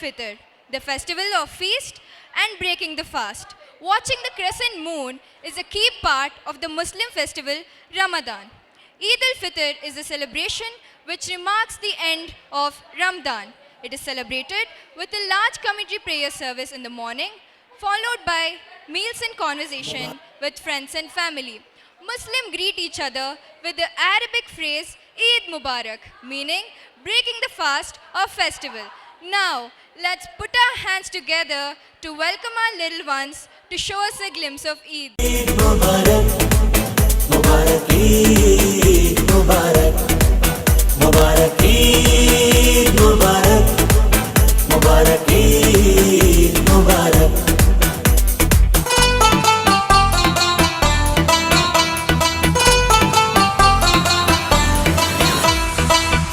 al-Fitr, the festival of feast and breaking the fast. Watching the crescent moon is a key part of the Muslim festival Ramadan. Eid al-Fitr is a celebration which remarks the end of Ramadan. It is celebrated with a large community prayer service in the morning, followed by meals and conversation with friends and family. Muslims greet each other with the Arabic phrase Eid Mubarak, meaning breaking the fast or festival. Now, let's put our hands together to welcome our little ones to show us a glimpse of Eid. Eid Mubarak, Mubarak Eid Mubarak, Mubarak Eid Mubarak, Mubarak Eid Mubarak.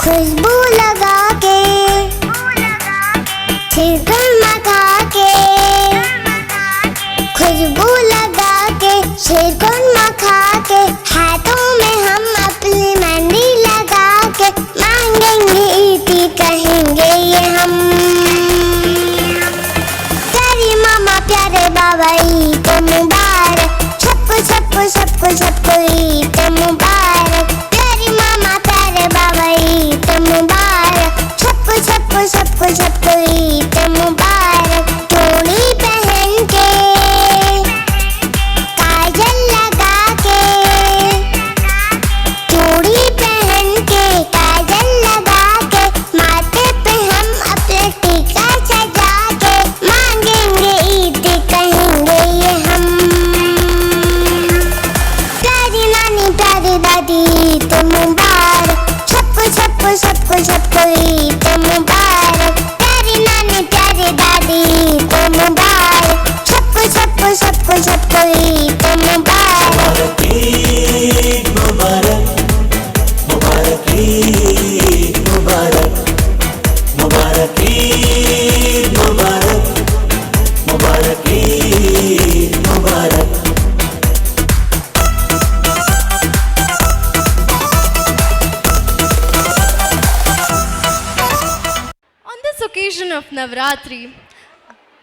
खुशबू लगा के छिलकन मखा के खुशबू लगा के छिलकन मखा के हाथों में हम अपनी मेहंदी लगा के मांगेंगे ईदी कहेंगे ये हम तेरी मामा प्यारे बाबा ईद मुबारक सबको सबको सबको सबको ईद मुबारक तेरी मामा प्यारे बाबा ईद मुबारक सबको सबको सबको सबको ईद मुबारक चूड़ी पहन के काजल लगा के चूड़ी पहन के काजल लगा के माथे पे हम अपने टीका सजा के मांगेंगे ईद कहेंगे ये हम प्यारी नानी प्यारी दादी ईद मुबारक सबको सबको सबको सबको ईद मुबारक प्यारी नानी प्यारी दादी ईद मुबारक सबको सबको सबको सबको ईद मुबारक Eid Mubarak, Mubarak Eid Mubarak, Mubarak Eid Mubarak, Mubarak Eid Mubarak. On this occasion of Navratri,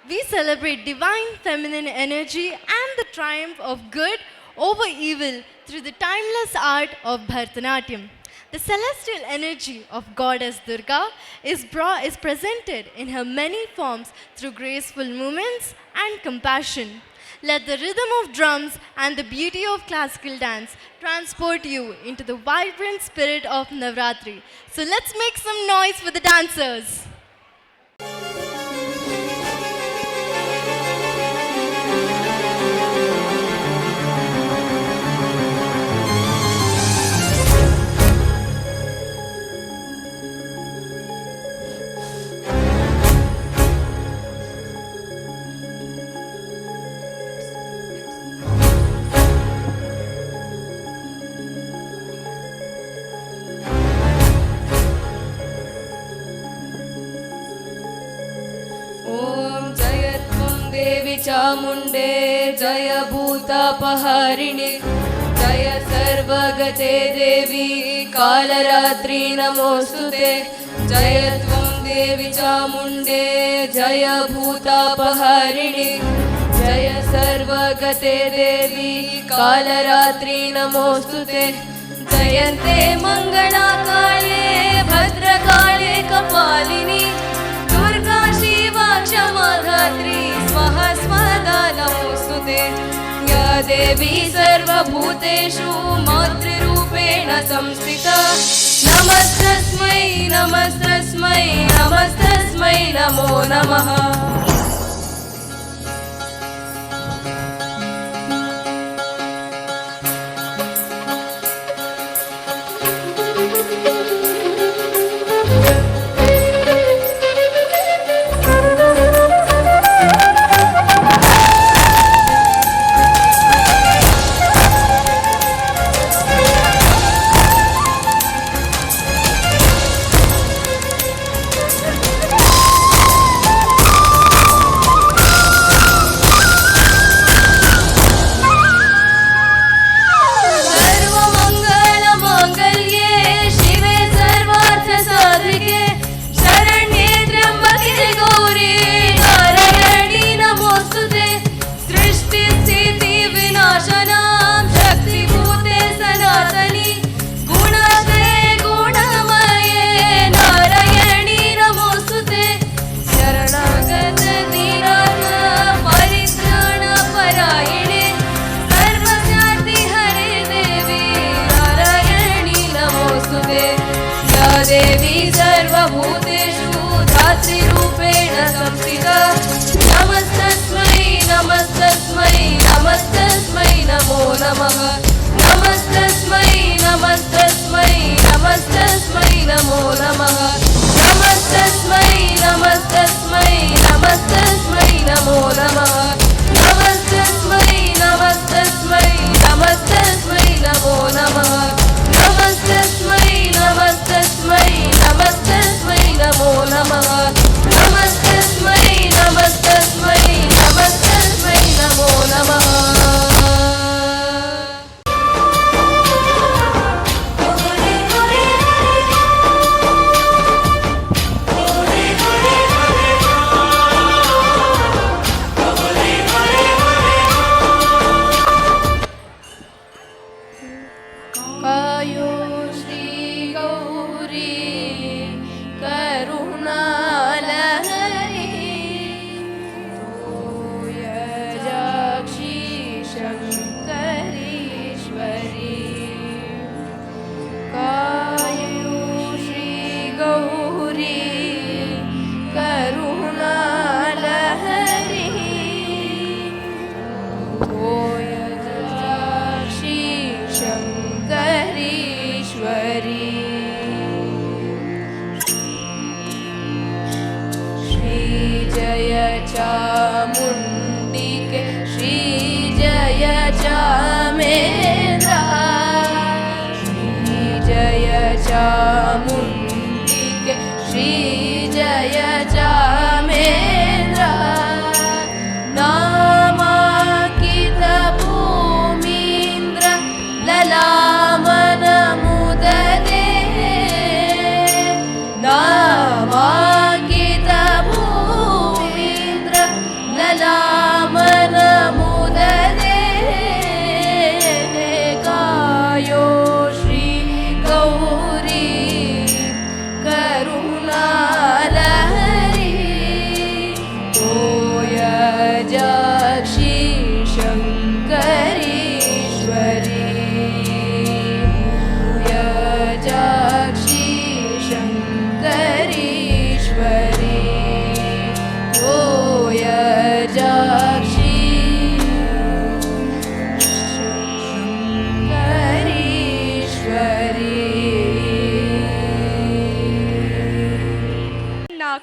we celebrate divine feminine energy and the triumph of good over evil through the timeless art of Bharatanatyam. The celestial energy of Goddess Durga is presented in her many forms through graceful movements and compassion. Let the rhythm of drums and the beauty of classical dance transport you into the vibrant spirit of Navratri. So let's make some noise for the dancers. ॐ जय त्वं देवी चामुण्डे जय भूतापहारिणि जय सर्वगते देवी कालरात्रि नमोऽस्तुते जय त्वं देवी चामुण्डे जय भूतापहारिणि जय सर्वगते देवी कालरात्रि नमोऽस्तुते जयन्ते मङ्गलाकाले भद्रकाले कपालिनी दुर्गा शिवा क्षमा धात्री स्वाहा स्वदा नमोऽस्तुते या देवी सर्वभूतेषु मातृरूपेण संस्थिता नमस्तस्मै नमस्तस्मै नमस्तस्मै नमो नमः.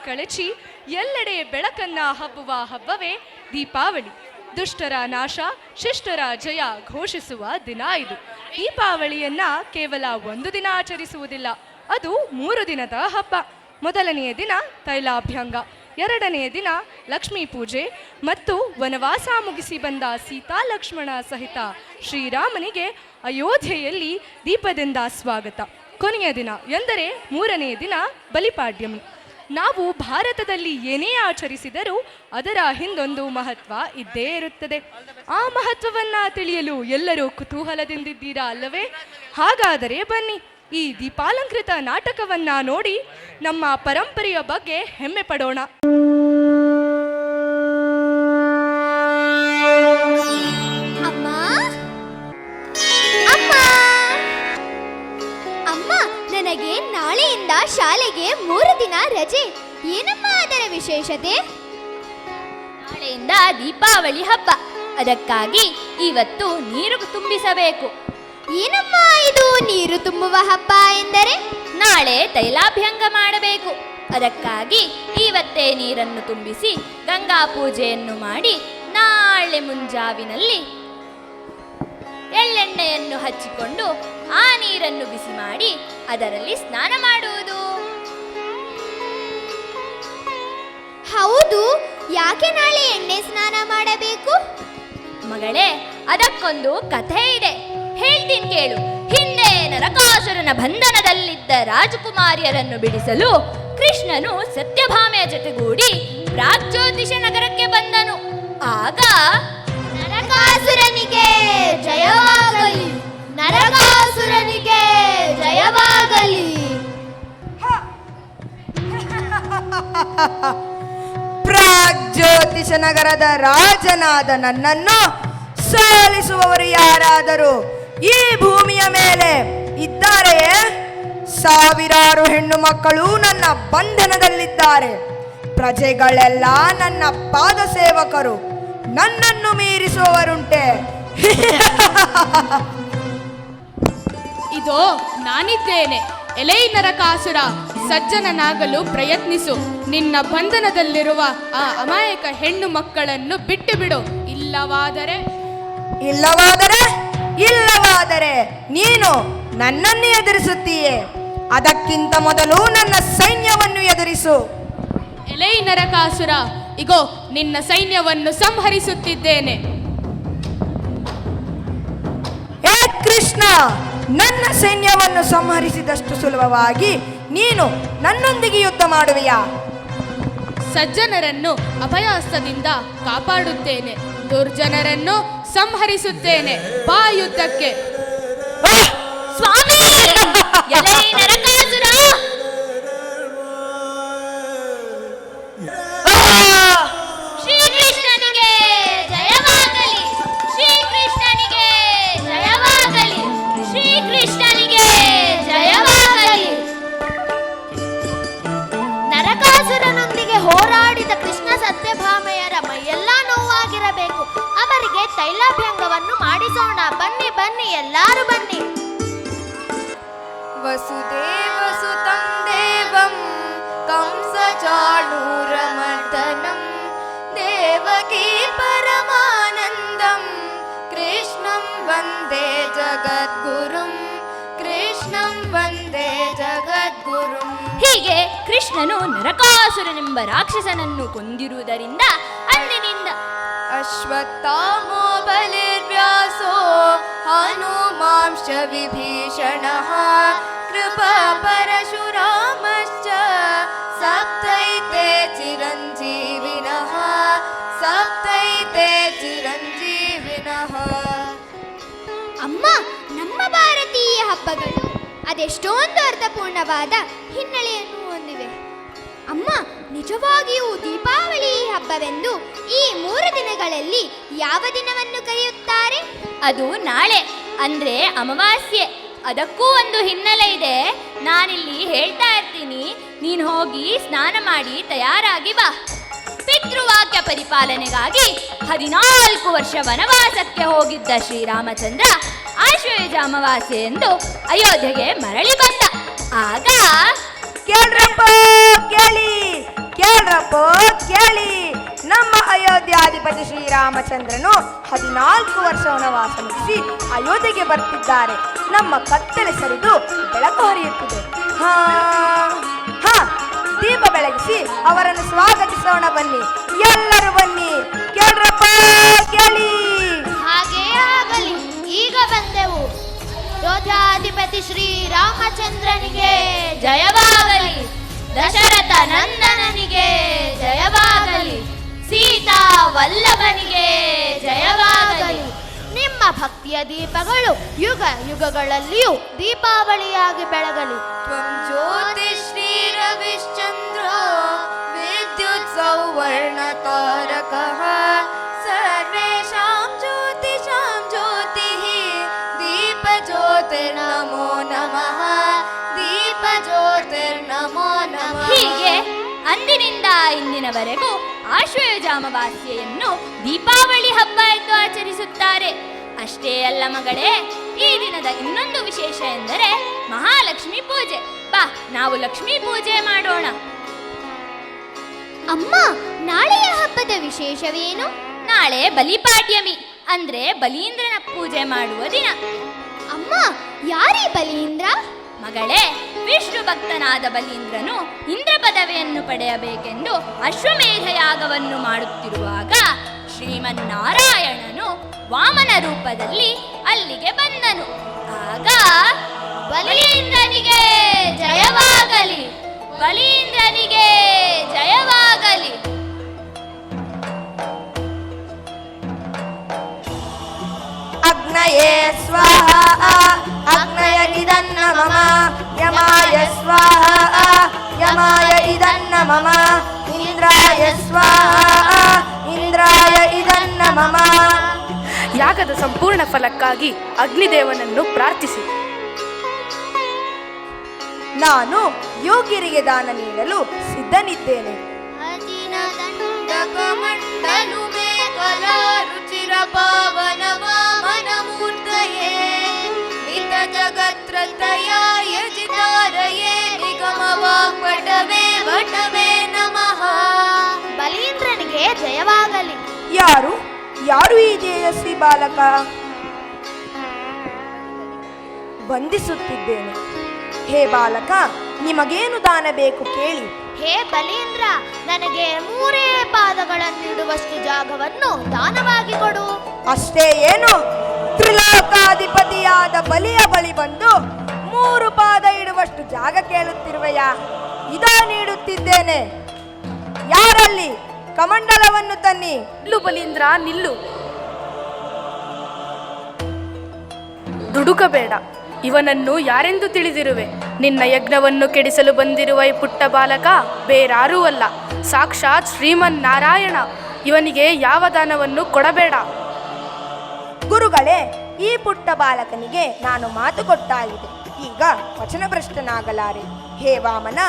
ಕಳಚಿ ಎಲ್ಲೆಡೆ ಬೆಳಕನ್ನ ಹಬ್ಬುವ ಹಬ್ಬವೇ ದೀಪಾವಳಿ. ದುಷ್ಟರ ನಾಶ, ಶಿಷ್ಟರ ಜಯ ಘೋಷಿಸುವ ದಿನ ಇದು. ದೀಪಾವಳಿಯನ್ನ ಕೇವಲ ಒಂದು ದಿನ ಆಚರಿಸುವುದಿಲ್ಲ, ಅದು 3 ದಿನದ ಹಬ್ಬ. ಮೊದಲನೆಯ ದಿನ ತೈಲಾಭ್ಯಂಗ, ಎರಡನೆಯ ದಿನ ಲಕ್ಷ್ಮೀ ಪೂಜೆ ಮತ್ತು ವನವಾಸ ಮುಗಿಸಿ ಬಂದ ಸೀತಾ ಲಕ್ಷ್ಮಣ ಸಹಿತ ಶ್ರೀರಾಮನಿಗೆ ಅಯೋಧ್ಯೆಯಲ್ಲಿ ದೀಪದಿಂದ ಸ್ವಾಗತ. ಕೊನೆಯ ದಿನ ಎಂದರೆ 3ನೆಯ ದಿನ ಬಲಿಪಾಡ್ಯಮಿ. ನಾವು ಭಾರತದಲ್ಲಿ ಏನೇ ಆಚರಿಸಿದರೂ ಅದರ ಹಿಂದೊಂದು ಮಹತ್ವ ಇದ್ದೇ ಇರುತ್ತದೆ. ಆ ಮಹತ್ವವನ್ನ ತಿಳಿಯಲು ಎಲ್ಲರೂ ಕುತೂಹಲದಿಂದಿದ್ದೀರಾ ಅಲ್ಲವೇ? ಹಾಗಾದರೆ ಬನ್ನಿ, ಈ ದೀಪಾಲಂಕೃತ ನಾಟಕವನ್ನ ನೋಡಿ ನಮ್ಮ ಪರಂಪರೆಯ ಬಗ್ಗೆ ಹೆಮ್ಮೆ ಪಡೋಣ. ಅಮ್ಮ ಅಮ್ಮ ಅಮ್ಮ, ನನಗೆ ನಾಳೆಯಿಂದ ಶಾಲೆಗೆ 3 ದಿನ ರಜೆ. ಏನಮ್ಮ ಅದರ ವಿಶೇಷತೆ? ನಾಳೆಯಿಂದ ದೀಪಾವಳಿ ಹಬ್ಬ, ಅದಕ್ಕಾಗಿ ಇವತ್ತು ನೀರು ತುಂಬಿಸಬೇಕು. ಏನಮ್ಮ ಇದು ನೀರು ತುಂಬುವ ಹಬ್ಬ ಎಂದರೆ? ನಾಳೆ ತೈಲಾಭ್ಯಂಗ ಮಾಡಬೇಕು, ಅದಕ್ಕಾಗಿ ಇವತ್ತೇ ನೀರನ್ನು ತುಂಬಿಸಿ ಗಂಗಾ ಪೂಜೆಯನ್ನು ಮಾಡಿ ನಾಳೆ ಮುಂಜಾವಿನಲ್ಲಿ ಎಳ್ಳೆಣ್ಣೆಯನ್ನು ಹಚ್ಚಿಕೊಂಡು ಆ ನೀರನ್ನು ಬಿಸಿ ಮಾಡಿ ಅದರಲ್ಲಿ ಸ್ನಾನ ಮಾಡುವುದು. ಹೌದು, ಯಾಕೆ ನಾಳೆ ಎಣ್ಣೆ ಸ್ನಾನ ಮಾಡಬೇಕು? ಮಗಳೇ, ಅದಕ್ಕೊಂದು ಕಥೆ ಇದೆ, ಹೇಳ್ತೀನಿ ಕೇಳು. ಹಿಂದೆ ನರಕಾಸುರನ ಬಂಧನದಲ್ಲಿದ್ದ ರಾಜಕುಮಾರಿಯರನ್ನು ಬಿಡಿಸಲು ಕೃಷ್ಣನು ಸತ್ಯಭಾಮೆಯ ಜೊತೆಗೂಡಿ ಪ್ರಾಗ್ಜ್ಯೋತಿಷ ನಗರಕ್ಕೆ ಬಂದನು. ಆಗ ನರಕಾಸುರನಿಗೆ ಜಯವಾಗಲಿ, ನರಕಾಸುರನಿಗೆ ಜಯವಾಗಲಿ. ಪ್ರಾಗ್ಜ್ಯೋತಿಷ ನಗರದ ರಾಜನಾದ ನನ್ನನ್ನು ಸೋಲಿಸುವವರು ಯಾರಾದರೂ ಈ ಭೂಮಿಯ ಮೇಲೆ ಇದ್ದಾರೆಯೇ? ಸಾವಿರಾರು ಹೆಣ್ಣು ಮಕ್ಕಳು ನನ್ನ ಬಂಧನದಲ್ಲಿದ್ದಾರೆ. ಪ್ರಜೆಗಳೆಲ್ಲ ನನ್ನ ಪಾದ ಸೇವಕರು. ನನ್ನನ್ನು ಮೀರಿಸುವವರುಂಟೆ? ಇದೋ ನಾನಿದ್ದೇನೆ. ಎಲೈ ನರಕಾಸುರ, ಸಜ್ಜನನಾಗಲು ಪ್ರಯತ್ನಿಸು. ನಿನ್ನ ಬಂಧನದಲ್ಲಿರುವ ಆ ಅಮಾಯಕ ಹೆಣ್ಣು ಮಕ್ಕಳನ್ನು ಬಿಟ್ಟು ಬಿಡು. ಇಲ್ಲವಾದರೆ ನೀನು ನನ್ನನ್ನು ಎದುರಿಸುತ್ತೀಯೇ? ಅದಕ್ಕಿಂತ ಮೊದಲು ನನ್ನ ಸೈನ್ಯವನ್ನು ಎದುರಿಸು. ಎಲೈ ನರಕಾಸುರ, ಇಗೋ ನಿನ್ನ ಸೈನ್ಯವನ್ನು ಸಂಹರಿಸುತ್ತಿದ್ದೇನೆ. ಏ ಕೃಷ್ಣ, ನನ್ನ ಸೈನ್ಯವನ್ನು ಸಂಹರಿಸಿದಷ್ಟು ಸುಲಭವಾಗಿ ನೀನು ನನ್ನೊಂದಿಗೆ ಯುದ್ಧ ಮಾಡುವೆಯಾ? ಸಜ್ಜನರನ್ನು ಅಭಯಹಸ್ತದಿಂದ ಕಾಪಾಡುತ್ತೇನೆ, ದುರ್ಜನರನ್ನು ಸಂಹರಿಸುತ್ತೇನೆ. ಬಾ ಯುದ್ಧಕ್ಕೆ. ಸ್ವಾಮಿ, ಎಲೈ ನರಕಾಸುರ, ಶ್ರೀಕೃಷ್ಣನಿಗೆ ಜಯವಾಗಲಿ, ಶ್ರೀಕೃಷ್ಣನಿಗೆ ಜಯವಾಗಲಿ, ಶ್ರೀಕೃಷ್ಣನಿಗೆ ಜಯವಾಗಲಿ. ನರಕಾಸುರನೊಂದಿಗೆ ಹೋರಾಡಿದ ಕೃಷ್ಣ ಸತ್ಯಭಾಮೆಯರ ಮೈಯೆಲ್ಲ ನೋವಾಗಿರಬೇಕು. ಅವರಿಗೆ ತೈಲಾಭ್ಯಂಗವನ್ನು ಮಾಡಿಸೋಣ. ಬನ್ನಿ ಬನ್ನಿ, ಎಲ್ಲರೂ ಬನ್ನಿ. ವಸುದೇವಸುತಂ ದೇವಂ ಕಂಸಚಾಣೂರಮರ್ದನಂ ದೇವಕೀ ಪರಮಾನಂದಂ ಕೃಷ್ಣಂ ವಂದೇ ಜಗದ್ಗುರುಂ, ಕೃಷ್ಣಂ ವಂದೇ ಜಗದ್ಗುರುಂ. ಹೀಗೆ ಕೃಷ್ಣನು ನರಕಾಸುರನೆಂಬ ರಾಕ್ಷಸನನ್ನು ಕೊಂದಿರುವುದರಿಂದ ಅಂದಿನಿಂದ ಅಶ್ವತ್ಥಾಮೋ ಬಲಿರ್ವ್ಯಾಸೋ ಹನುಮಾಂಶ್ಚ ವಿಭೀಷಣಃ ಕೃಪಾ ಪರಶುರಾಮಶ್ಚ ಸಪ್ತೈತೆ ಚಿರಂಜೀವಿನಃ, ಸಪ್ತೈತೆ ಚಿರಂಜೀವಿನಃ. ಅಮ್ಮ, ನಮ್ಮ ಭಾರತೀಯ ಹಬ್ಬಗಳು ಅದೆಷ್ಟೊಂದು ಅರ್ಥಪೂರ್ಣವಾದ ಹಿನ್ನೆಲೆಯನ್ನು ಹೊಂದಿವೆ. ಅಮ್ಮ, ನಿಜವಾಗಿಯೂ ದೀಪಾವಳಿ ಹಬ್ಬವೆಂದು ಈ 3 ದಿನಗಳಲ್ಲಿ ಯಾವ ದಿನವನ್ನು ಕರೆಯುತ್ತಾರೆ? ಅದು ನಾಳೆ ಅಂದ್ರೆ ಅಮಾವಾಸ್ಯೆ. ಅದಕ್ಕೂ ಒಂದು ಹಿನ್ನೆಲೆ ಇದೆ, ನಾನಿಲ್ಲಿ ಹೇಳ್ತಾ ಇರ್ತೀನಿ, ನೀನು ಹೋಗಿ ಸ್ನಾನ ಮಾಡಿ ತಯಾರಾಗಿ ಬಾ. ಪಿತೃವಾಕ್ಯ ಪರಿಪಾಲನೆಗಾಗಿ 14 ವರ್ಷ ವನವಾಸಕ್ಕೆ ಹೋಗಿದ್ದ ಶ್ರೀರಾಮಚಂದ್ರ ಆಶ್ವಯುಜ ಅಮಾವಾಸ್ಯೆ ಎಂದು ಅಯೋಧ್ಯೆಗೆ ಮರಳಿ ಬಂದ. ಆಗ ಕೇಳ್ರಪ್ಪ, ಕೇಳಿ ಕೇಳ್ರಪ್ಪ ಕೇಳಿ. ನಮ್ಮ ಅಯೋಧ್ಯಾಧಿಪತಿ ಶ್ರೀರಾಮಚಂದ್ರನು 14 ವರ್ಷ ವನವಾಸ ಮುಗಿಸಿ ಅಯೋಧ್ಯೆಗೆ ಬರ್ತಿದ್ದಾರೆ. ನಮ್ಮ ಕತ್ತಲೆ ಸರಿದು ಬೆಳಕು ಹರಿಯುತ್ತಿದೆ. ಹಾ ಹಾ ದೀಪ ಬೆಳಗಿಸಿ ಅವರನ್ನು ಸ್ವಾಗತಿಸೋಣ ಬನ್ನಿ. ಎಲ್ಲರೂ ಬನ್ನಿ, ಕೇಳ್ರಪ್ಪ ಕೇಳಿ. ಹಾಗೇ ಆಗಲಿ, ಈಗ ಬಂದೆವು. ಯೋಧಾಧಿಪತಿ ಶ್ರೀರಾಮಚಂದ್ರನಿಗೆ ಜಯವಾಗಲಿ. ದಶರಥ ನಂದನನಿಗೆ ಜಯವಾಗಲಿ. ಸೀತಾ ವಲ್ಲಭನಿಗೆ ಜಯವಾಗಲಿ. ನಿಮ್ಮ ಭಕ್ತಿಯ ದೀಪಗಳು ಯುಗ ಯುಗಗಳಲ್ಲಿಯೂ ದೀಪಾವಳಿಯಾಗಿ ಬೆಳಗಲಿ. ತ್ವಂ ಜ್ಯೋತಿ ಶ್ರೀ ರವಿಶ್ಚಂದ್ರ ವಿದ್ಯುತ್ ಸೌವರ್ಣ ತಾರಕಃ ಸರ್ವೇಷಾಂ ಜ್ಯೋತಿಷಾಂ ಜ್ಯೋತಿಃ ದೀಪ ಜ್ಯೋತಿರ್ನಮೋ ನಮಃ ದೀಪ ಜ್ಯೋತಿರ್ನಮೋ ನಮಃ. ಹೀಗೆ ಅಂದಿನಿಂದ ಇಂದಿನವರೆಗೂ ಆಶ್ವಯುಜ ಅಮಾವಾಸ್ಯೆಯನ್ನು ದೀಪಾವಳಿ ಹಬ್ಬ ಎಂದು ಆಚರಿಸುತ್ತಾರೆ. ಅಷ್ಟೇ ಅಲ್ಲ ಮಗಳೇ, ಈ ದಿನದ ಇನ್ನೊಂದು ವಿಶೇಷ ಎಂದರೆ ಮಹಾಲಕ್ಷ್ಮಿ ಪೂಜೆ. ಬಾ, ನಾವು ಲಕ್ಷ್ಮೀ ಪೂಜೆ ಮಾಡೋಣ. ಅಮ್ಮ, ನಾಳೆಯ ಹಬ್ಬದ ವಿಶೇಷವೇನು? ನಾಳೆ ಬಲಿಪಾಡ್ಯಮಿ ಅಂದ್ರೆ ಬಲೀಂದ್ರನ ಪೂಜೆ ಮಾಡುವ ದಿನ. ಅಮ್ಮ, ಯಾರೀ ಬಲೀಂದ್ರ? ಮಗಳೇ, ವಿಷ್ಣು ಭಕ್ತನಾದ ಬಲೀಂದ್ರನು ಇಂದ್ರ ಪದವಿಯನ್ನು ಪಡೆಯಬೇಕೆಂದು ಅಶ್ವಮೇಧ ಯಾಗವನ್ನು ಮಾಡುತ್ತಿರುವಾಗ ಶ್ರೀಮನ್ನಾರಾಯಣನು ವಾಮನ ರೂಪದಲ್ಲಿ ಅಲ್ಲಿಗೆ ಬಂದನು. ಆಗ ಬಲೀಂದ್ರನಿಗೆ ಜಯವಾಗಲಿ, ಬಲೀಂದ್ರನಿಗೆ ಜಯವಾಗಲಿ. ಅಗ್ನಯೇ ಸ್ವಾಹ ಅಗ್ನಯ ಇದನ್ನ ಮಮ ಯಮಾಯ ಸ್ವಾಹ ಯಮಾಯ ಇದನ್ನ ಮಮ ಇಂದ್ರಾಯ ಸ್ವಾಹ ಇಂದ್ರಾಯ ಇದನ್ನ ಮಮ. ಯಾಗದ ಸಂಪೂರ್ಣ ಫಲಕ್ಕಾಗಿ ಅಗ್ನಿದೇವನನ್ನು ಪ್ರಾರ್ಥಿಸಿ. ನಾನು ಯೋಗ್ಯರಿಗೆ ದಾನ ನೀಡಲು ಸಿದ್ಧನಿದ್ದೇನೆ. ಮಂಡಲು ಮೇ ಕಲಾ ರುಚಿರ ಪಾವನ ವಾಮನ ಮೂರ್ತಯೇ ಹಿತ ಜಗತ್ರತಯಾಯ ಜಿತಾರಯೇ ನಿಗಮ ವಾಗ್ವಟವೇ ವಟವೇ ನಮಃ. ಬಲೀಂದ್ರನಿಗೆ ಜಯವಾಗಲಿ. ಯಾರು ಯಾರು ಈ ತೇಜಸ್ವಿ ಬಾಲಕ? ವಂದಿಸುತ್ತಿದ್ದೇನೆ. ಹೇ ಬಾಲಕ, ನಿಮಗೇನು ದಾನ ಬೇಕು ಕೇಳಿ. ಹೇ ಬಲೀಂದ್ರ, ನನಗೆ 3 ಪಾದಗಳನ್ನಿಡುವಷ್ಟು ಜಾಗವನ್ನು ದಾನವಾಗಿ ಕೊಡು. ಅಷ್ಟೇ ಏನು? ತ್ರಿಲೋಕಾಧಿಪತಿಯಾದ ಬಲಿಯ ಬಳಿ ಬಂದು 3 ಪಾದ ಇಡುವಷ್ಟು ಜಾಗ ಕೇಳುತ್ತಿರುವೆಯಾ? ಇದಾ ನೀಡುತ್ತಿದ್ದೇನೆ. ಯಾರಲ್ಲಿ? ಕಮಂಡಲವನ್ನು ತನ್ನಿ. ನಿಲ್ಲು ಬಲೀಂದ್ರ, ನಿಲ್ಲು. ದುಡುಕಬೇಡ. ಇವನನ್ನು ಯಾರೆಂದು ತಿಳಿದಿರುವೆ? ನಿನ್ನ ಯಜ್ಞವನ್ನು ಕೆಡಿಸಲು ಬಂದಿರುವ ಈ ಪುಟ್ಟ ಬಾಲಕ ಬೇರಾರೂ ಅಲ್ಲ, ಸಾಕ್ಷಾತ್ ಶ್ರೀಮನ್ನಾರಾಯಣ. ಇವನಿಗೆ ಯಾವ ದಾನವನ್ನು ಕೊಡಬೇಡ. ಗುರುಗಳೇ, ಈ ಪುಟ್ಟ ಬಾಲಕನಿಗೆ ನಾನು ಮಾತು ಕೊಟ್ಟಾಗಿದೆ. ಈಗ ವಚನಭ್ರಷ್ಟನಾಗಲಾರೆ. ಹೇ ವಾಮನ,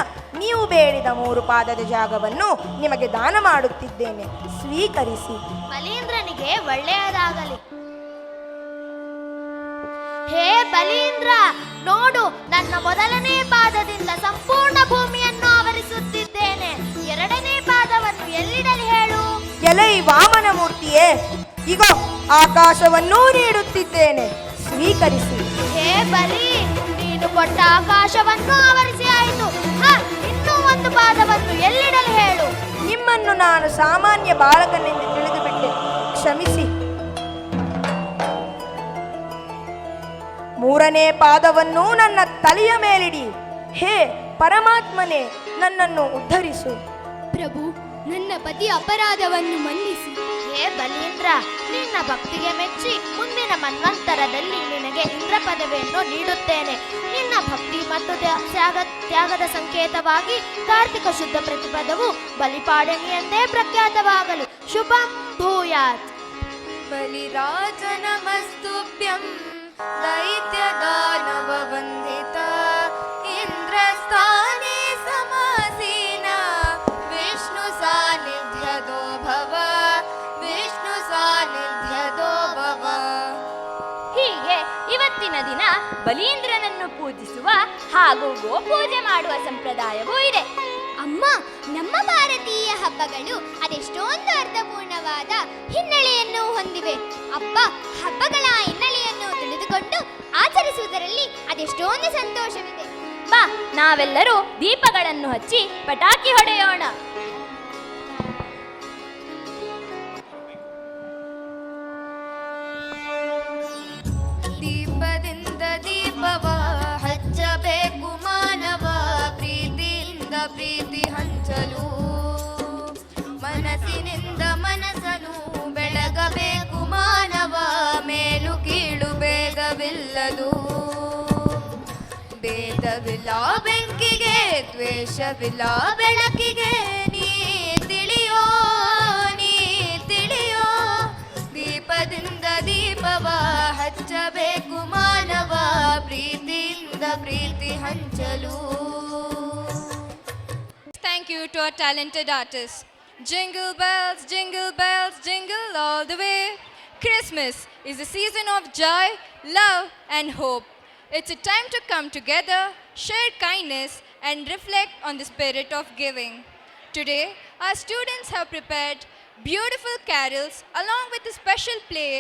ನೀವು ಬೇಡಿದ 3 ಪಾದದ ಜಾಗವನ್ನು ನಿಮಗೆ ದಾನ ಮಾಡುತ್ತಿದ್ದೇನೆ, ಸ್ವೀಕರಿಸಿ. ಬಲೀಂದ್ರನಿಗೆ ಒಳ್ಳೆಯದಾಗಲಿ. ಹೇ ಬಲೀಂದ್ರ, ನೋಡು, ನನ್ನ ಮೊದಲನೇ ಪಾದದಿಂದ ಸಂಪೂರ್ಣ ಭೂಮಿಯನ್ನು ಆವರಿಸುತ್ತಿದ್ದೇನೆ. 2ನೇ ಪಾದವನ್ನು ಎಲ್ಲಿಡಲಿ ಹೇಳು? ಎಲೈ ವಾಮನ ಮೂರ್ತಿಯೇ, ಈಗ ಆಕಾಶವನ್ನೂ ನೀಡುತ್ತಿದ್ದೇನೆ, ಸ್ವೀಕರಿಸಿ. ಹೇ ಬಲಿ, ನೀನು ಕೊಟ್ಟ ಆಕಾಶವನ್ನು ಆವರಿಸಿ ಆಯಿತು. ಇನ್ನೂ 1 ಪಾದವನ್ನು ಎಲ್ಲಿಡಲಿ ಹೇಳು? ನಿಮ್ಮನ್ನು ನಾನು ಸಾಮಾನ್ಯ ಬಾಲಕನೆಂದು ತಿಳಿದುಬಿಟ್ಟೆ, ಕ್ಷಮಿಸಿ. 3ನೇ ಪಾದವನ್ನು ನನ್ನ ತಲೆಯ ಮೇಲಿಡಿ. ಹೇ ಪರಮಾತ್ಮನೇ, ನನ್ನನ್ನು ಉದ್ಧರಿಸು. ಪ್ರಭು, ನನ್ನ ಪತಿಯ ಅಪರಾಧವನ್ನು ಮನ್ನಿಸಿ. ಹೇ ಬಲೀಂದ್ರ, ನಿನ್ನ ಭಕ್ತಿಗೆ ಮೆಚ್ಚಿ ಮುಂದಿನ ಮನ್ವಂತರದಲ್ಲಿ ನಿನಗೆ ಇಂದ್ರ ಪದವಿಯನ್ನು ನೀಡುತ್ತೇನೆ. ನಿನ್ನ ಭಕ್ತಿ ಮತ್ತು ತ್ಯಾಗದ ಸಂಕೇತವಾಗಿ ಕಾರ್ತಿಕ ಶುದ್ಧ ಪ್ರತಿಪದವು ಬಲಿಪಾಡ್ಯಮಿ ಎಂದೇ ಪ್ರಖ್ಯಾತವಾಗಲಿ. ಶುಭಂ ಭೂಯಾತ್. ಬಲಿರಾಜ ನಮಸ್ತುಭ್ಯಂ ದೈತ್ಯ ದಾನವ ವಂದಿತ ಇಂದ್ರಸ್ಥಾನೇ ಸಮಾಸೀನ ವಿಷ್ಣು ಸಾನ್ನಿಧ್ಯದೋ ಭವ ವಿಷ್ಣು ಸಾನ್ನಿಧ್ಯದೋ ಭವ. ಹೀಗೆ ಇವತ್ತಿನ ದಿನ ಬಲೀಂದ್ರನನ್ನು ಪೂಜಿಸುವ ಹಾಗೂ ಗೋಪೂಜೆ ಮಾಡುವ ಸಂಪ್ರದಾಯವೂ ಇದೆ. ಅಮ್ಮ, ನಮ್ಮ ಭಾರತೀಯ ಹಬ್ಬಗಳು ಅದೆಷ್ಟೊಂದು ಅರ್ಥಪೂರ್ಣವಾದ ಹಿನ್ನೆಲೆಯನ್ನು ಹೊಂದಿವೆ. ಹಬ್ಬಗಳ ಹಿನ್ನೆಲೆಯನ್ನು ತಿಳಿದುಕೊಂಡು ಆಚರಿಸುವುದರಲ್ಲಿ ಅದೆಷ್ಟೊಂದು ಸಂತೋಷವಿದೆ. ಬಾ, ನಾವೆಲ್ಲರೂ ದೀಪಗಳನ್ನು ಹಚ್ಚಿ ಪಟಾಕಿ ಹೊಡೆಯೋಣ. ದೀಪದಿಂದ ದೀಪವ ಹಚ್ಚಬೇಕು ಮಾನವ, ಪ್ರೀತಿಯಿಂದ ಪ್ರೀತಿ ಹಂಚಲು, ಮನಸ್ಸಿನಿಂದ ಮನಸ್ಸನ್ನು ಬೆಳಗಬೇಕು ಮಾನವ, ಮೇಲು ಕೀಳು ಭೇದವಿಲ್ಲದು. ಭೇದವಿಲ್ಲ ಬೆಂಕಿಗೆ, ದ್ವೇಷವಿಲ್ಲ ಬೆಳಕಿಗೆ, ನೀ ತಿಳಿಯೋ ದೀಪದಿಂದ ದೀಪವ ಹಚ್ಚಬೇಕು ಮಾನವ, ಪ್ರೀತಿಯಿಂದ ಪ್ರೀತಿ ಹಂಚಲು. Thank you to our talented artists. Jingle bells, jingle all the way. Christmas is a season of joy, love and hope. It's a time to come together, share kindness and reflect on the spirit of giving. Today, our students have prepared beautiful carols along with a special play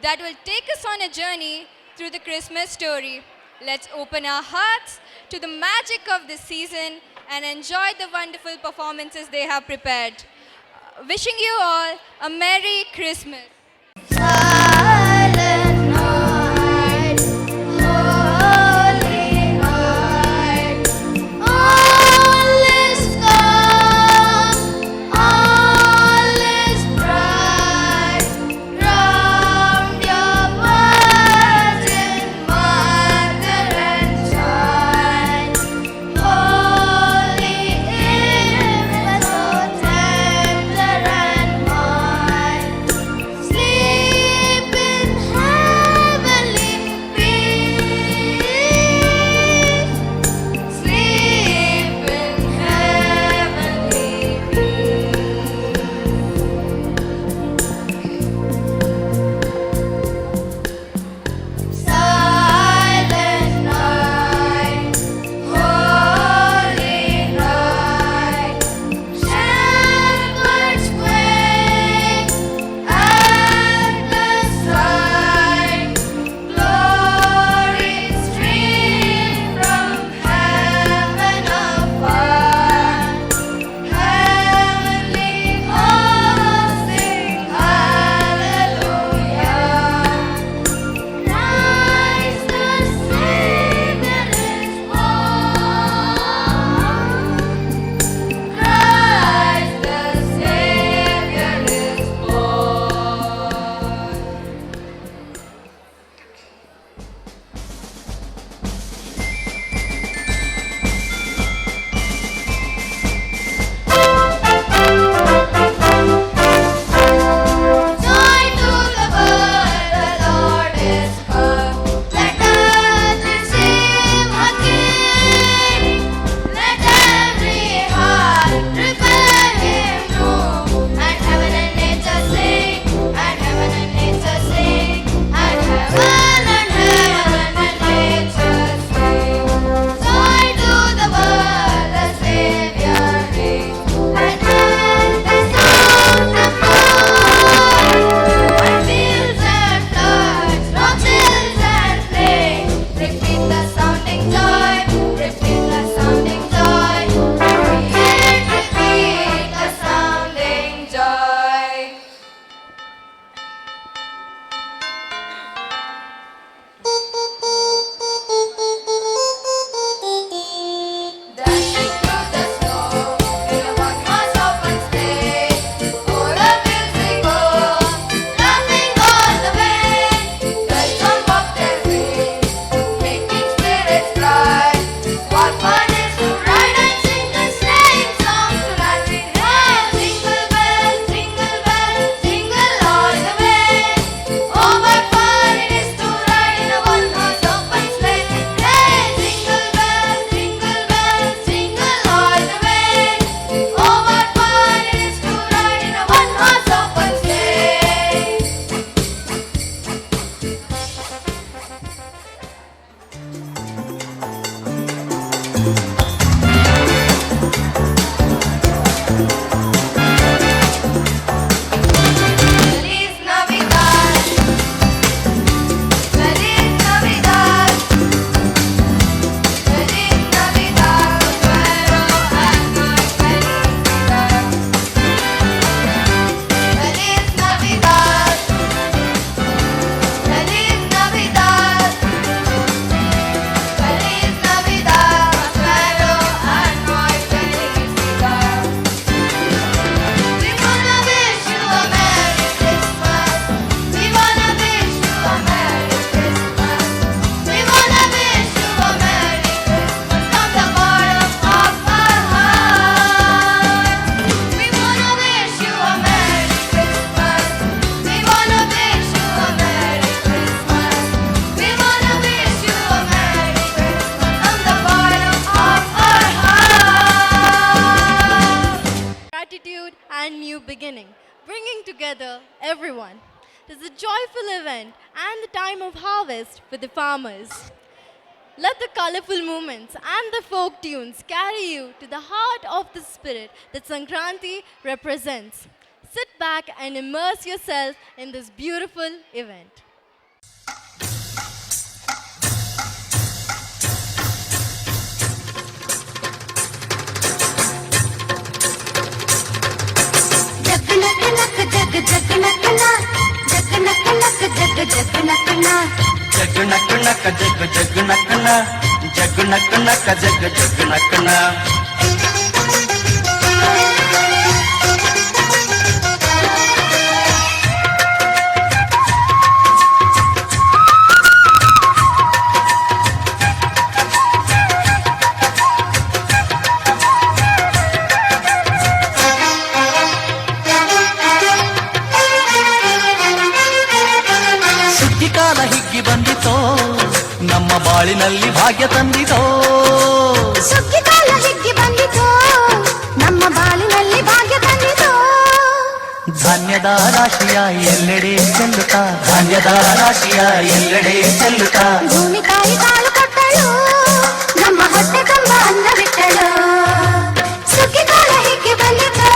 that will take us on a journey through the Christmas story. Let's open our hearts to the magic of this season and enjoy the wonderful performances they have prepared. Wishing you all a Merry Christmas. Silent night, holy night, all is calm, all is bright, round your virgin mother and child, holy infant, so tender and mild, sleep It is a joyful event and the time of harvest for the farmers. Let the colorful movements and the folk tunes carry you to the heart of the spirit that Sankranti represents. Sit back and immerse yourself in this beautiful event. जग नक नक जग जग नकना जग नक नक जग जग नकना ಕಾಲ ಹಿಗ್ಗಿ ಬಂದಿತೋ ನಮ್ಮ ಬಾಳಿನಲ್ಲಿ ಭಾಗ್ಯ ತಂದಿತೋ ಸುಗ್ಗಿ ಕಾಲ ಹಿಗ್ಗಿ ಬಂದಿತೋ ನಮ್ಮ ಬಾಳಿನಲ್ಲಿ ಭಾಗ್ಯ ತಂದಿತೋ ಧಾನ್ಯದ ರಾಶಿಯ ಎಲ್ಲೆಡೆ ಚೆಲ್ಲುತ್ತಾ ಧಾನ್ಯದ ರಾಶಿಯ ಎಲ್ಲೆಡೆ ಚೆಲ್ಲುತ್ತಾ ಭೂಮಿ ತಾಯಿ ಕಾಳು ಕೊಟ್ಟಳು ನಮ್ಮ ಹೊಟ್ಟೆ ತುಂಬ ಅನ್ನ ಬಿಟ್ಟಳು ಸುಗ್ಗಿ ಕಾಲ ಹಿಗ್ಗಿ ಬಂದಿತೋ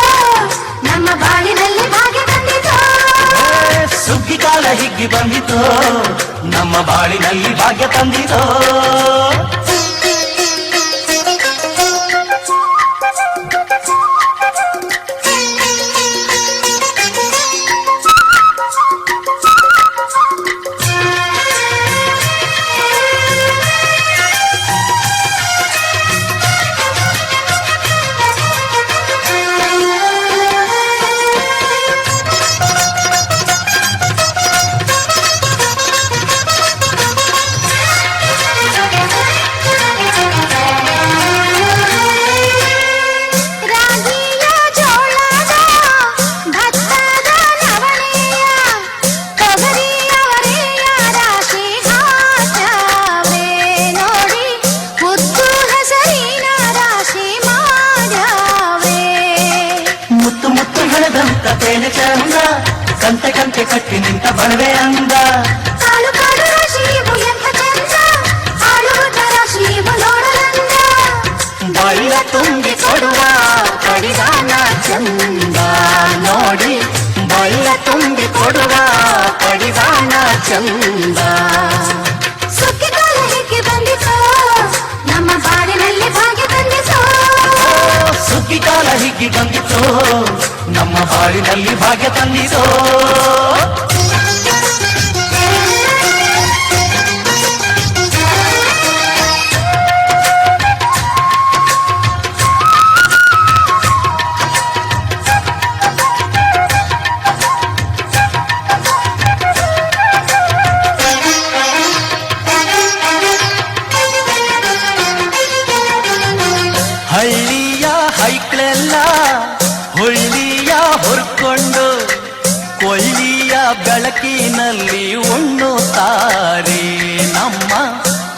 ನಮ್ಮ ಬಾಳಿನಲ್ಲಿ ಭಾಗ್ಯ ತಂದಿತೋ ಸುಗ್ಗಿ ಕಾಲ ಹಿಗ್ಗಿ ಬಂದಿತೋ ನಮ್ಮ ಬಾಳಿನಲ್ಲಿ ಭಾಗ್ಯ ತಂದಿತೋ ಕಂತೆ ಕಂತೆ ಕಟ್ಟಿ ನಿಂತ ಬಣವೆ ಅಂದ ಕಾಳು ಕಾಳು ರಾಶಿ ಎಂಥ ಚಂದ ಆಳುವುದ ರಾಶಿ ನೋಡಲಂದ ಬಳ್ಳ ತುಂಬಿ ಕೊಡುವ ಕಡಿದಾನ ಚಂದ ನೋಡಿ ಬಳ್ಳ ತುಂಬಿ ಕೊಡುವ ಕಡಿದಾನ ಚಂದ ಸುಗ್ಗಿ ಕಾಲ ಹಿಗ್ಗಿ ಬಂದಿತೋ ನಮ್ಮ ಬಾಳಿನಲ್ಲಿ ಭಾಗ್ಯ ತಂದಿತೋ ಸುಗ್ಗಿ ಕಾಲ ಹಿಗ್ಗಿ ಬಂದಿತೋ ನಮ್ಮ ಬಾಳಿನಲ್ಲಿ ಭಾಗ್ಯ ತಂದಿತೋ ಹಳ್ಳಿಯ ಹೈಕ್ಳೆಲ್ಲ ಹುಳ್ಳಿಯ ಹೊರ್ಕೊಂಡು ಕೊಳ್ಳಿಯ ಬೆಳಕಿನಲ್ಲಿ ಉಣ್ಣುತ್ತಾರೆ ನಮ್ಮ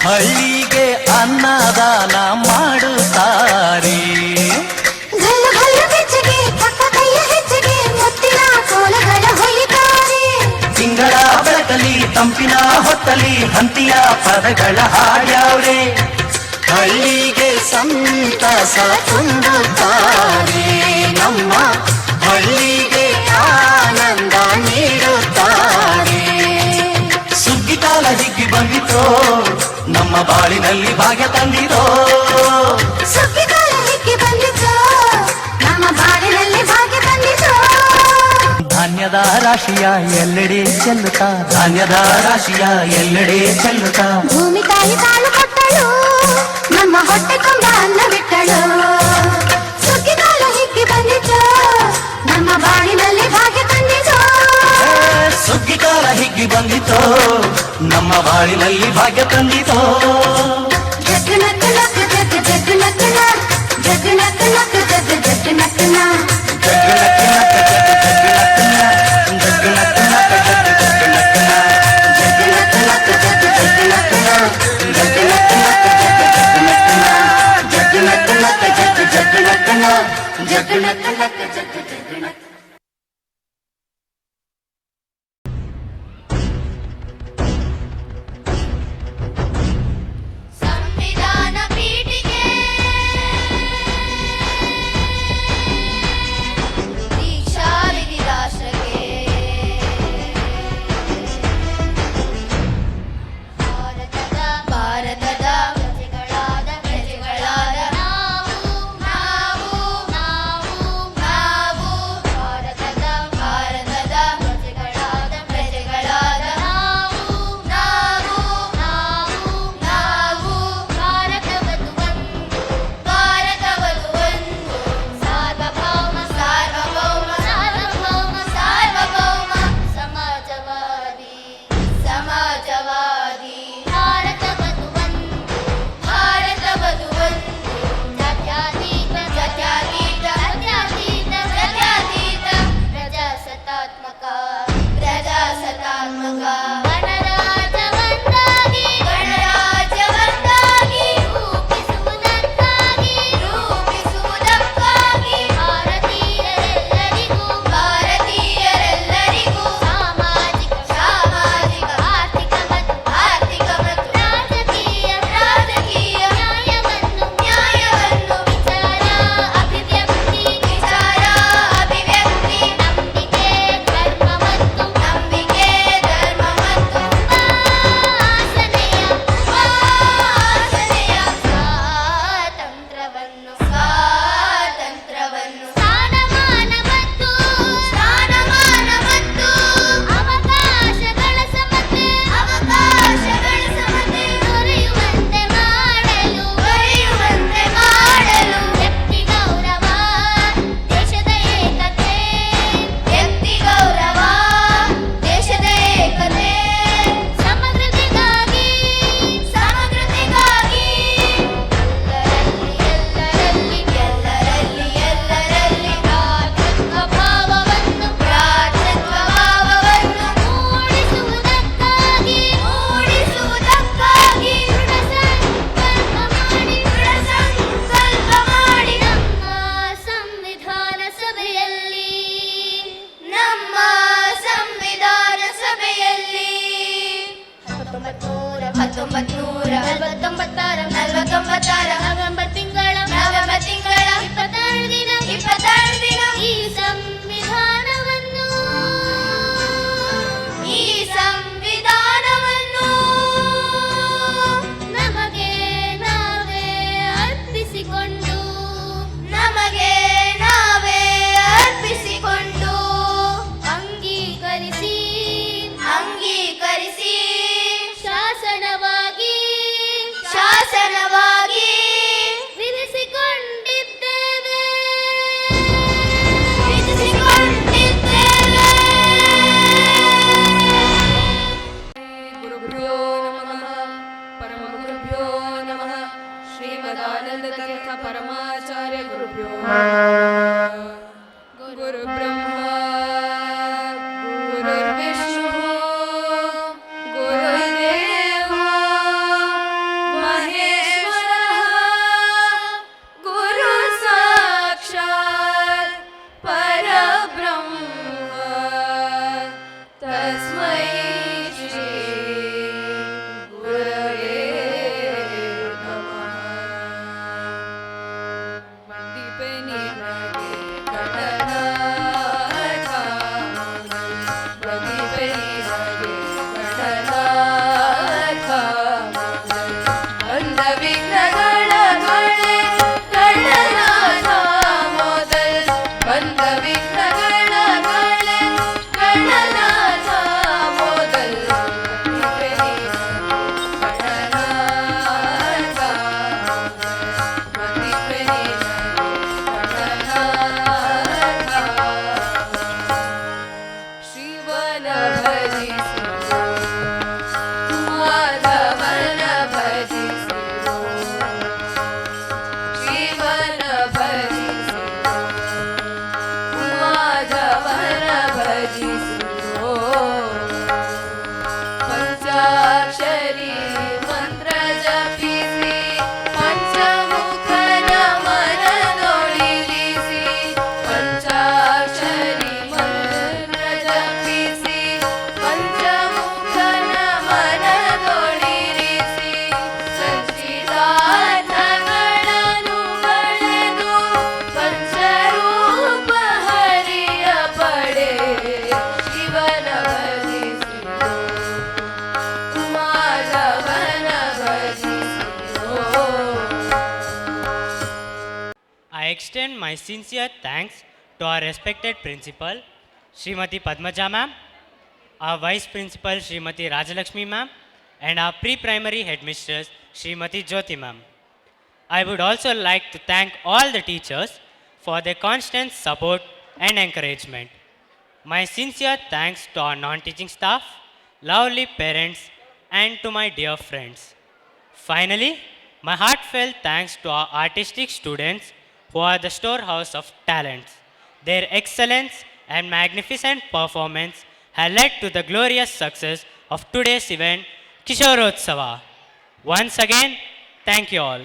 ಹಳ್ಳಿಗೆ ಅನ್ನದಾನ ಮಾಡುತ್ತಾರೆ ಗಲ್ಲು ಗಲ್ಲು ಬೆಚ್ಚಗೆ ಪಕ್ಕ ಕೈಯ ಹೆಚ್ಚಿಗೆ ಮುತ್ತಿನ ಕೋಲಗಳ ಹೊಯ್ತಾರೆ ತಿಂಗಳ ಬೆಳಕಲಿ ತಂಪಿನ ಹೊತ್ತಲಿ ಹಂತಿಯ ಪದಗಳ ಹಾಡ್ಯಾವ್ರೆ ಹಳ್ಳಿಗೆ ಸಂತಸ ತುಂಬುತ್ತಾರೆ ನಮ್ಮ ಹಳ್ಳಿಗೆ ಆನಂದ ನೀಡುತ್ತಾರೆ ಸುಗ್ಗಿ ಕಾಲ ಹಿಗ್ಗಿ ಬಂದಿತೋ ನಮ್ಮ ಬಾಳಿನಲ್ಲಿ ಭಾಗ್ಯ ತಂದಿತೋ ಸುಗ್ಗಿ ಕಾಲ ಹಿಗ್ಗಿ ಬಂದಿತೋ ನಮ್ಮ ಬಾಳಿನಲ್ಲಿ ಭಾಗ್ಯ ತಂದಿತೋ ಧಾನ್ಯದ ರಾಶಿಯ ಎಲ್ಲೆಡೆ ಚೆಲ್ಲುತ್ತಾ ಧಾನ್ಯದ ರಾಶಿಯ ಎಲ್ಲೆಡೆ ಚೆಲ್ಲುತ್ತಾ ಭೂಮಿ ತಾಯಿ ಕಾಳು ಕೊಟ್ಟಳು ನಮ್ಮ ಹೊಟ್ಟೆ ತುಂಬ ಅನ್ನ ಬಿಟ್ಟಳು ಸುಗ್ಗಿ ಕಾಲ ಹಿಗ್ಗಿ ಬಂದಿತೋ ನಮ್ಮ ಬಾಳಿನಲ್ಲಿ ಭಾಗ್ಯ ತಂದಿತೋ ಸುಗ್ಗಿ ಕಾಲ ಹಿಗ್ಗಿ ಬಂದಿತೋ ನಮ್ಮ ಬಾಳಿನಲ್ಲಿ ಭಾಗ್ಯ ತಂದಿತೋ ಜಗ್ ನಕ್ ನಕ್ ಜಗ್ ಜಗ್ ನಕ್ ನ ಜಗ್ ನಕ್ ನಕ್ ಜಗ್ ಜಗ್ ನಕ್ ನ ಶಾಸನವಾಗಿ ವಿಧಿಸಿಕೊಂಡಿದ್ದೇವೆ ಗುರುಭ್ಯೋ ನಮಃ ಪರಮ ಗುರುಭ್ಯೋ ನಮಃ ಶ್ರೀಮದಾನಂದ ತೀರ್ಥ ಪರಮಾಚಾರ್ಯ ಗುರುಭ್ಯೋ ಗುರು ಬ್ರಹ್ಮ ಗುರುರ್ವಿಷ್ಣು ಗುರುದೇವ ಮಹೇಶ್ವರ ಗುರು ಸಾಕ್ಷಾತ್ ಪರಬ್ರಹ್ಮ ತಸ್ಮೈ ಶ್ರೀ ಗುರವೇ ನಮಃ. ವಂದಿಪೆ ನಿನಗೆ ಗಣನಾಥ, ವಂದಿಪೆ ನಿನಗೆ ಗಣನಾಥ. ಬಂದ ವಿಘ್ನಗಳ ಗಣೆ ಗಣನಾಥ ಮೊದಲ್, ಬಂದ ವಿಘ್ನಗಳ ಗಣೆ ಗಣನಾಥ ಮೊದಲ್. ವಂದಿಪೆ ನಿನಗೆ ಗಣನಾಥ, ವಂದಿಪೆ ನಿನಗೆ ಗಣನಾಥ. ಶಿವನ ಭಜಿಸಿರೋ ಮಾಧವನ ಭಜಿಸಿರೋ, ಶಿವನ ಭಜಿಸಿರೋ ಮಾಧವನ ಭಜಿಸಿರೋ. ಪಂಚಾಕ್ಷರಿ ಮಂತ್ರ ಜಪಿಸಿ ಪಂಚಮುಖನ ಮನದೊಳಿರಿಸಿ, ಪಂಚಾಕ್ಷರಿ ಮಂತ್ರ ಜಪಿಸಿ ಪಂಚಮುಖನ ಮನದೊಳಿರಿಸಿ, ಸಂಚಿತಾರ್ಥಗಳನ್ನು ಬಳೆದು ಪಂಚರೂಪ ಹರಿಯ ಪಡೆ. ಶಿವನ ಭಜಿಸಿರೋ ಮಾಧವನ ಭಜಿಸಿರೋ. I extend my sincere thanks to our respected principal, Srimati Padmaja ma'am, our vice principal, Srimati Rajalakshmi ma'am, and our pre-primary headmistress, Srimati Jyoti ma'am. I would also like to thank all the teachers for their constant support and encouragement. My sincere thanks to our non-teaching staff, lovely parents, and to my dear friends. Finally, my heartfelt thanks to our artistic students who are the storehouse of talents. Their excellence and magnificent performance have led to the glorious success of today's event, Kishorotsava. Once again, thank you all.